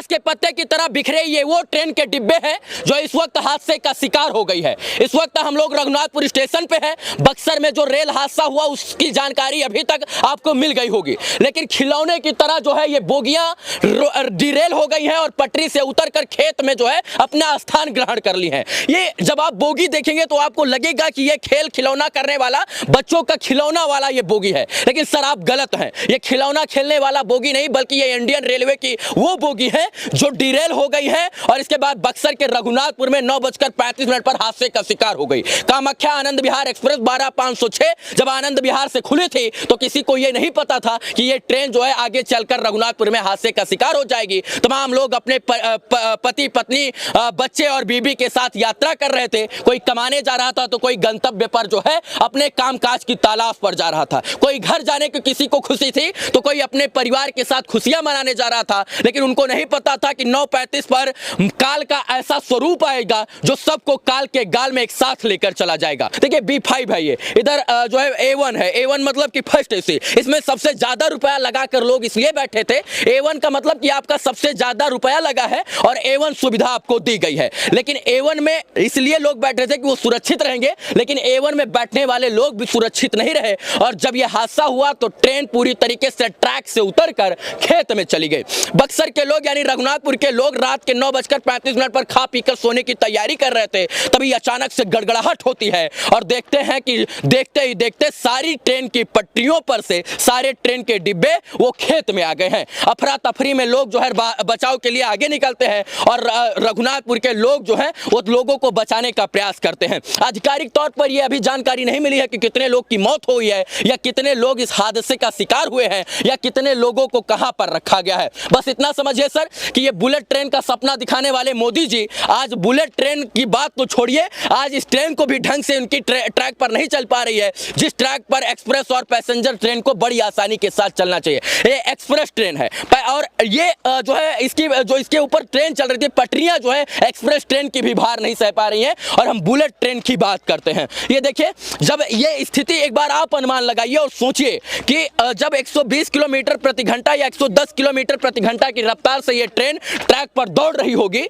ताश के पत्ते की तरह बिखरे ये वो ट्रेन के डिब्बे हैं जो इस वक्त हादसे का शिकार हो गई है। इस वक्त हम लोग रघुनाथपुर स्टेशन पे हैं। बक्सर में जो रेल हादसा हुआ उसकी जानकारी अभी तक आपको मिल गई होगी, लेकिन खिलौने की तरह जो है ये बोगियां डिरेल हो गई हैं और पटरी से उतरकर खेत में जो है अपना स्थान ग्रहण कर ली हैं। ये जब आप बोगी देखेंगे तो आपको लगेगा कि ये खेल खिलौना करने वाला, बच्चों का खिलौना वाला ये बोगी है, लेकिन सर आप गलत हैं। ये खिलौना खेलने वाला बोगी नहीं बल्कि ये इंडियन रेलवे की वो बोगी है जो डिरेल हो गई है और इसके बाद बक्सर के रघुनाथपुर में 9:35 पर हादसे का शिकार हो गई। कामाख्या आनंद विहार एक्सप्रेस 12506 जब आनंद विहार से खुली थी तो किसी को ये नहीं पता था कि ये ट्रेन जो है आगे चलकर रघुनाथपुर में हादसे का शिकार हो जाएगी। तमाम लोग अपने पति पत्नी बच्चे और बीबी के साथ यात्रा कर रहे थे। कोई कमाने जा रहा था तो कोई गंतव्य पर जो है अपने कामकाज की तलाश पर जा रहा था। कोई घर जाने की किसी को खुशी थी तो कोई अपने परिवार के साथ खुशियां मनाने जा रहा था, लेकिन उनको नहीं पता था कि 9:35 पर काल का ऐसा स्वरूप आएगा जो सबको काल के गाल में एक साथ लेकर चला जाएगा। देखिए B5 है ये, इधर जो है A1 है। A1 मतलब कि फर्स्ट एसी, इसमें सबसे ज्यादा रुपया लगाकर लोग इसलिए बैठे थे। A1 का मतलब कि आपका सबसे ज्यादा रुपया लगा है और A1 सुविधा आपको दी गई है, लेकिन A1 में इसलिए लोग बैठे थे कि वो सुरक्षित रहेंगे, लेकिन A1 में बैठने वाले लोग भी सुरक्षित नहीं रहे और जब यह हादसा हुआ तो ट्रेन पूरी तरीके से ट्रैक से उतरकर खेत में चली गई। बक्सर के लोग यानी रघुनाथपुर के लोग रात के 9:35 पर खा पीकर सोने की तैयारी कर रहे थे, तभी अचानक से गड़गड़ाहट होती है और देखते हैं कि देखते ही देखते सारी ट्रेन की पटरियों पर से सारे ट्रेन के डिब्बे वो खेत में आ गए हैं। अफरा तफरी में लोग जो है बचाव के लिए आगे निकलते हैं और रघुनाथपुर के लोग जो हैं वो लोगों को बचाने का प्रयास करते हैं। आधिकारिक तौर पर यह अभी जानकारी नहीं मिली है कि कितने लोग की मौत हुई है या कितने लोग इस हादसे का शिकार हुए हैं या कितने लोगों को कहां पर रखा गया है। बस इतना समझिए सर कि ये बुलेट ट्रेन का सपना दिखाने वाले मोदी जी आज बुलेट ट्रेन की बात तो छोड़िए, आज इस ट्रेन को भी ढंग से उनकी ट्रैक पर नहीं चल पा रही है जिस ट्रैक पर एक्सप्रेस और पैसेंजर ट्रेन को बड़ी आसानी के साथ चलना चाहिए। ये एक्सप्रेस ट्रेन है और ये जो है इसके ऊपर ट्रेन चल रही थी, पटरियां जो है एक्सप्रेस ट्रेन की भी भार नहीं सह पा रही हैं और हम बुलेट ट्रेन की बात करते हैं। ये देखिए, जब ये स्थिति, एक बार आप अनुमान लगाइए और सोचिए कि जब 120 किलोमीटर प्रति घंटा या 110 किलोमीटर प्रति घंटा की रफ्तार से ये ट्रेन ट्रैक पर दौड़ रही होगी,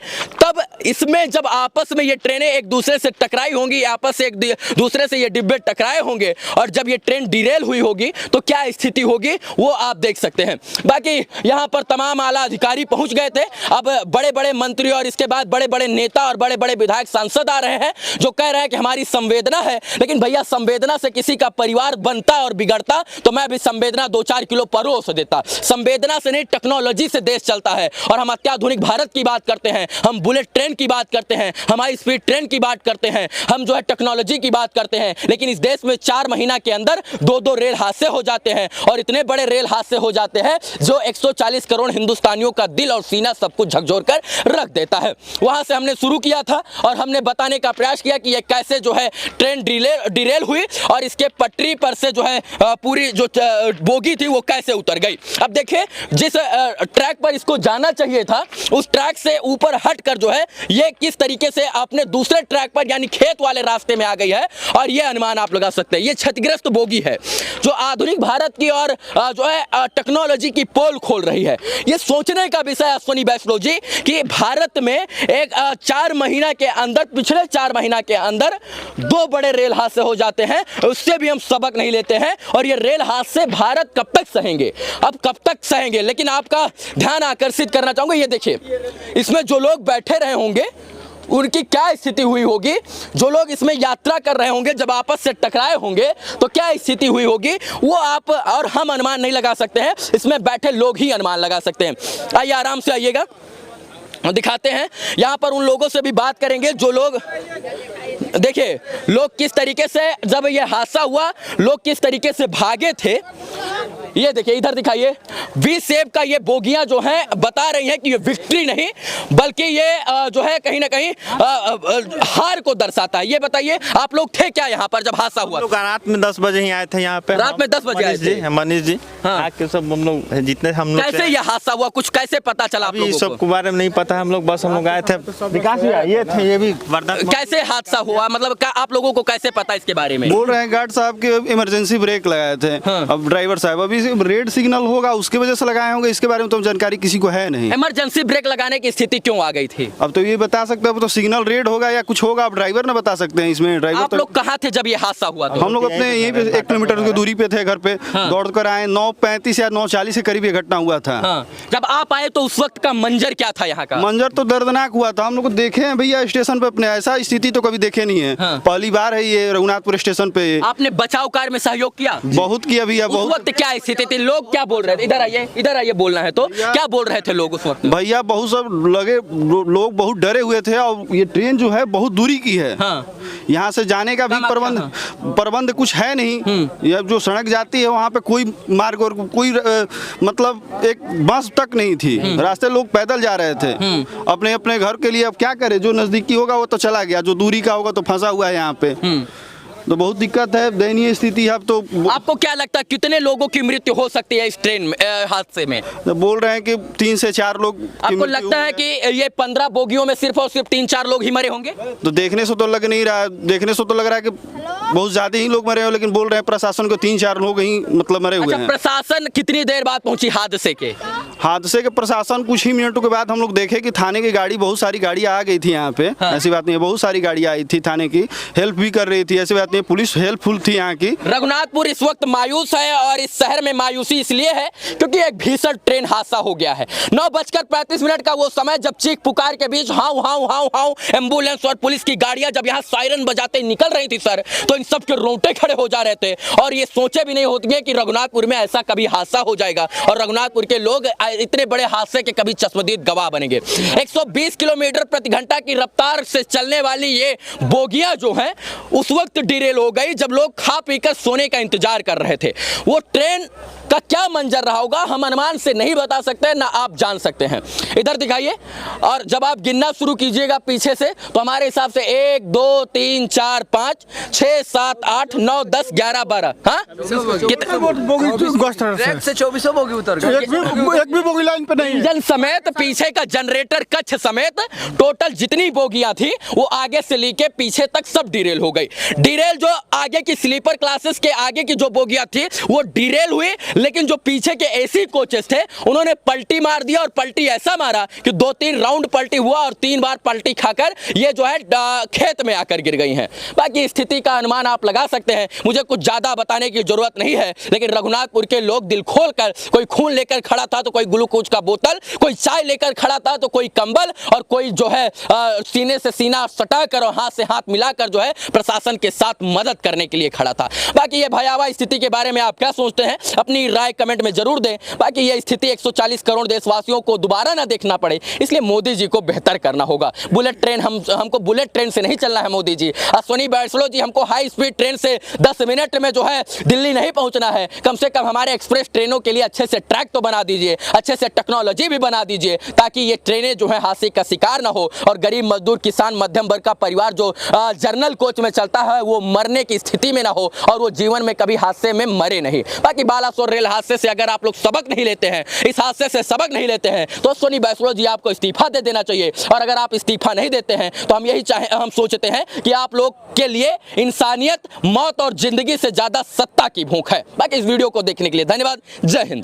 तब इसमें जब आपस में ये ट्रेनें एक दूसरे से टकराई होंगी, आपस से एक दूसरे से ये डिब्बे टकराए होंगे और जब ये ट्रेन डिरेल हुई होगी तो क्या स्थिति होगी वो आप देख सकते हैं। बाकी यहाँ पर तमाम आला अधिकारी पहुंच गए थे। अब बड़े बड़े मंत्री और इसके बाद बड़े बड़े नेता और बड़े बड़े विधायक सांसद आ रहे हैं जो कह रहे हैं कि हमारी संवेदना है, लेकिन भैया संवेदना से किसी का परिवार बनता और बिगड़ता तो मैं भी संवेदना 2-4 किलो परोस देता। संवेदना से नहीं, टेक्नोलॉजी से देश चलता है और हम अत्याधुनिक भारत की बात करते हैं, हम बुलेट ट्रेन की बात करते हैं, हम हाई स्पीड ट्रेन की बात करते हैं, हम जो है टेक्नोलॉजी की बात करते हैं, लेकिन इस देश में 4 महीना के अंदर 2-2 रेल हादसे हो जाते हैं और इतने बड़े रेल हादसे हो जाते हैं जो 140 करोड़ हिंदुस्तानियों का दिल और सीना सब कुछ झकझोर कर रख देता है। वहां से हमने शुरू किया था और हमने बताने का प्रयास किया कि ये कैसे जो है ट्रेन डिरेल हुई और इसके पटरी पर से जो है पूरी जो बोगी थी वो कैसे उतर गई। अब देखिए, जिस ट्रैक पर इसको जाना चाहिए था उस ट्रैक से ऊपर हटकर जो है ये किस तरीके से अपने दूसरे ट्रैक पर यानी खेत वाले रास्ते में आ गई है और ये अनुमान आप लगा सकते हैं। ये क्षतिग्रस्त बोगी है जो आधुनिक भारत की और जो है टेक्नोलॉजी की पोल खोल रही है। ये सोचने का विषय है अश्विनी वैष्णव जी कि भारत में एक 4 महीना के अंदर, पिछले 4 महीना के अंदर 2 बड़े रेल हादसे हो जाते हैं, उससे भी हम सबक नहीं लेते हैं और ये रेल हादसे भारत कब तक सहेंगे, अब कब तक सहेंगे। लेकिन आपका ध्यान आकर्षित करना चाहूंगा, ये देखिए इसमें जो लोग बैठे रहे होंगे उनकी क्या स्थिति हुई होगी, जो लोग इसमें यात्रा कर रहे होंगे जब आपस से टकराए होंगे तो क्या स्थिति हुई होगी, वो आप और हम अनुमान नहीं लगा सकते हैं, इसमें बैठे लोग ही अनुमान लगा सकते हैं। आइए आराम से आइएगा, दिखाते हैं। यहाँ पर उन लोगों से भी बात करेंगे जो लोग, देखिए लोग किस तरीके से, जब ये हादसा हुआ लोग किस तरीके से भागे थे। ये देखिए, इधर दिखाइए, वी शेप का ये बोगियां जो हैं बता रही हैं कि ये विक्ट्री नहीं बल्कि ये जो है कहीं ना कहीं हार को दर्शाता है। ये बताइए, आप लोग थे क्या यहाँ पर जब हादसा हुआ? लोग रात में 10 बजे ही आए थे यहाँ पे। रात में 10 बजे आए थे? मनीष जी, हाँ। के सब हम लोग जितने हम लोग कैसे ये हादसा हुआ, कुछ कैसे पता चला आप लोगों को? सब के बारे में नहीं पता, हम लोग बस हम लोग आए थे। विकास ये थे, ये भी कैसे हादसा हुआ, मतलब आप लोगों को कैसे पता इसके बारे में? बोल रहे हैं गार्ड साहब के इमरजेंसी ब्रेक लगाए थे। हाँ। अब ड्राइवर साहब अभी किसी रेड सिग्नल होगा उसकी वजह से लगाए होंगे, इसके बारे में तो जानकारी किसी को है नहीं। इमरजेंसी ब्रेक लगाने की स्थिति क्यों आ गई थी? अब तो ये बता सकते हैं, अब तो सिग्नल रेड होगा या कुछ होगा, अब ड्राइवर ना बता सकते हैं इसमें। ड्राइवर आप लोग कहाँ थे जब ये हादसा हुआ? हम लोग अपने यहीं पे 1 किलोमीटर की दूरी पे थे, घर पे दौड़ कर आए। 9:35 या 9:40 के करीब ये घटना हुआ था। हाँ। जब आप आए तो उस वक्त का मंजर क्या था यहाँ का? मंजर तो दर्दनाक हुआ था। हम लोग देखे हैं भैया स्टेशन पे, अपने ऐसा स्थिति तो कभी देखे नहीं है। हाँ। पहली बार है ये रघुनाथपुर स्टेशन पे। आपने बचाव कार्य में सहयोग किया? बहुत किया भैया, उस बहुत। वक्त क्या स्थिति थी? लोग क्या बोल रहे थे? इधर आइए बोलना है तो क्या बोल रहे थे लोग उस वक्त? भैया बहुत सब लोग बहुत डरे हुए थे, और ये ट्रेन जो है बहुत दूरी की है। हाँ। यहाँ से जाने का भी प्रबंध कुछ है नहीं। यह जो सड़क जाती है वहाँ पे कोई मार्ग और कोई मतलब एक बस तक नहीं थी। रास्ते लोग पैदल जा रहे थे अपने अपने घर के लिए। अब क्या करे, जो नजदीकी होगा वो तो चला गया, जो दूरी का होगा तो फंसा हुआ है यहाँ पे। तो बहुत दिक्कत है, दयनीय स्थिति है। अब तो आपको क्या लगता है कितने लोगों की मृत्यु हो सकती है इस ट्रेन में हादसे में? बोल रहे हैं कि 3 से 4 लोग। आपको लगता है कि ये 15 बोगियों में सिर्फ और सिर्फ 3-4 लोग ही मरे होंगे? तो देखने से तो लग नहीं रहा, देखने से तो लग रहा है कि बहुत ज्यादा ही लोग मरे हो, लेकिन बोल रहे हैं प्रशासन को 3-4 लोग ही मतलब मरे हुए हैं। प्रशासन कितनी देर बाद पहुंची हादसे के? प्रशासन कुछ ही मिनटों के बाद हम लोग देखे कि थाने की गाड़ी, बहुत सारी गाड़ियां आ गई थी यहाँ पे। ऐसी बात नहीं है, बहुत सारी गाड़ियां आई थी, थाने की हेल्प भी कर रही थी। ऐसी बात नहीं, पुलिस हेल्पफुल थी यहाँ की। रघुनाथपुर इस वक्त मायूस है, और इस शहर में मायूसी इसलिए है क्योंकि एक भीषण ट्रेन हादसा हो गया है। 9:35 का वो समय जब चीख पुकार के बीच हाउ हाउ हाउ हाउ एम्बुलेंस और पुलिस की गाड़ियां जब यहाँ सायरन बजाते निकल रही थी सर, तो इन सब के रोंगटे खड़े हो जा रहे थे, और ये सोचे भी नहीं होती है कि रघुनाथपुर में ऐसा कभी हादसा हो जाएगा और रघुनाथपुर के लोग इतने बड़े हादसे के कभी चश्मदीद गवाह बनेंगे। 120 किलोमीटर प्रति घंटा की रफ्तार से चलने वाली ये बोगियां जो हैं उस वक्त डिरेल हो गई जब लोग खा पीकर सोने का इंतजार कर रहे थे। वो ट्रेन का क्या मंजर रहा होगा हम अनुमान से नहीं बता सकते, ना आप जान सकते हैं। इधर दिखाइए, और जब आप गिनना शुरू कीजिएगा पीछे से तो हमारे हिसाब से 1 2 3 4 5 6 7 8 9 10 11 12 हाँ से 24 बोगी उतर गए। एक भी बोगी लाइन पे नहीं। इंजन समेत पीछे का जनरेटर कक्ष समेत टोटल जितनी बोगियां थी वो आगे से लेके पीछे तक सब डिरेल हो गई। डिरेल जो आगे की स्लीपर क्लासेस के आगे की जो बोगियां थी वो डिरेल हुई, लेकिन जो पीछे के एसी कोचेस थे उन्होंने पलटी मार दिया, और पलटी ऐसा मारा कि 2-3 राउंड पलटी हुआ और 3 बार पलटी खाकर ये जो है खेत में आकर गिर गई हैं। बाकी स्थिति का अनुमान आप लगा सकते हैं, मुझे कुछ ज्यादा बताने की जरूरत नहीं है, लेकिन रघुनाथपुर के लोग दिल खोल कर, कोई खून लेकर खड़ा था तो कोई ग्लूकोज का बोतल, कोई चाय लेकर खड़ा था तो कोई कंबल, और कोई जो है सीने से सीना सटाकर और हाथ से हाथ मिलाकर जो है प्रशासन के साथ मदद करने के लिए खड़ा था। बाकी ये भयावह स्थिति के बारे में आप क्या सोचते हैं, अपनी राय कमेंट में जरूर दें। बाकी ये स्थिति 140 करोड़ देशवासियों को दोबारा ना देखना पड़े, इसलिए मोदी जी को बेहतर करना होगा। बुलेट ट्रेन हमको बुलेट ट्रेन से नहीं चलना है मोदी जी। अश्विनी वैष्णव जी, हमको हाई स्पीड ट्रेन से 10 मिनट में जो है दिल्ली नहीं पहुंचना है। कम से कम हमारे एक्सप्रेस ट्रेनों के लिए अच्छे से ट्रैक तो बना दीजिए, अच्छे से टेक्नोलॉजी भी बना दीजिए, ताकि ये ट्रेनें जो है हादसे का शिकार ना हो और गरीब मजदूर किसान मध्यम वर्ग का परिवार जो जर्नल कोच में चलता है वो मरने की स्थिति में ना हो और वो जीवन में कभी हादसे में मरे नहीं। बाकी बालासोर रेल हादसे से अगर आप लोग सबक नहीं लेते हैं, इस हादसे से सबक नहीं लेते हैं, तो अश्विनी वैष्णव जी आपको इस्तीफा दे देना चाहिए। और अगर आप इस्तीफा नहीं देते हैं तो हम सोचते हैं कि आप लोग के लिए इंसानियत, मौत और जिंदगी से ज्यादा सत्ता की भूख है। बाकी इस वीडियो को देखने के लिए धन्यवाद। जय हिंद।